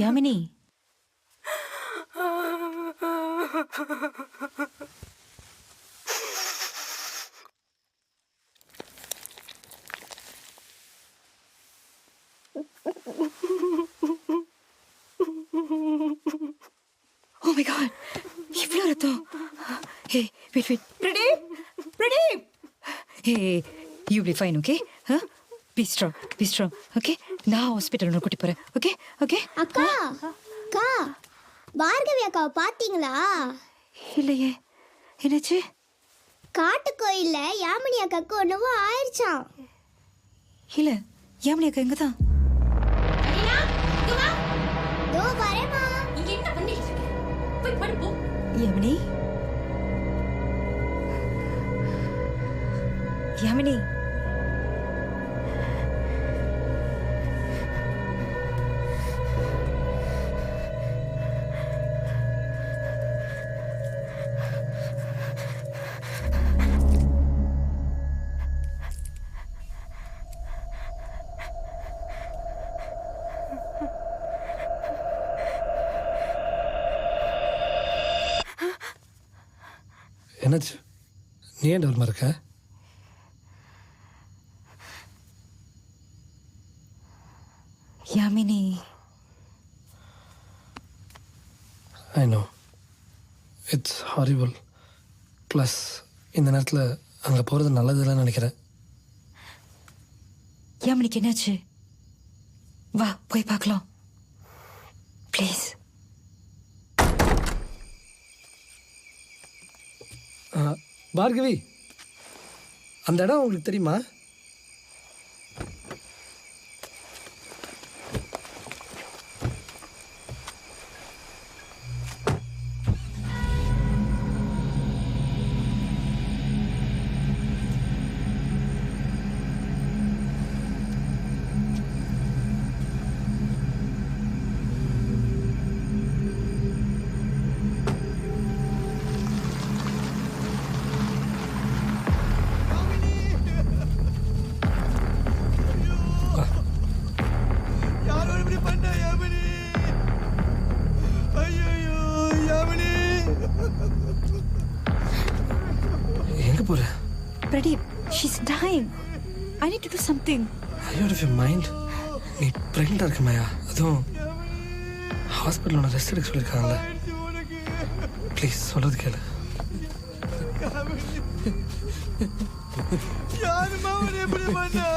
Yamini, oh my God, இவ்வளோ ரத்தம். Hey wait wait, Pradeep Pradeep, hey you be fine, okay? Be strong, okay? நான் hospital ஒன்று கூட்டி போகிறேன், ஓகே? ஓகே அக்கா அக்கா, பார்கவி அக்காவை பார்த்தீங்களா? இல்லையே, என்னாச்சு? காட்டுக்கோயில்ல யாமினி அக்காக்கு ஒன்றுவோ ஆயிடுச்சான். இல்லை, யாமினி அக்கா எங்கே தான்? தோ வரேம்மா. இங்க என்ன பண்ணிட்டு இருக்க? போய் படு போ. யாமினி, யாமினி, என்னாச்சு? நீ ஏன் டவுர்மா இருக்க? Yamini, I know it's horrible. Plus இந்த நேரத்தில் அங்கே போகிறது நல்லதுன்னு நினைக்கிறேன். யாமினிக்கு என்னாச்சு? வா போய் பார்க்கலாம் ப்ளீஸ். பார்கவி, அந்த இடம் உங்களுக்கு தெரியுமா? எங்கே போகிற? Pradeep, she's dying. I need to do something. Are you out of your mind? நீ ப்ரெக்னெண்ட்டாக இருக்க மாயா? அதுவும் ஹாஸ்பிட்டலில் ஒன்று ரெஸ்ட் எடுக்க சொல்லியிருக்காங்கல்ல. ப்ளீஸ் சொல்கிறது கேளு. யாருமா எப்படி பண்ணா?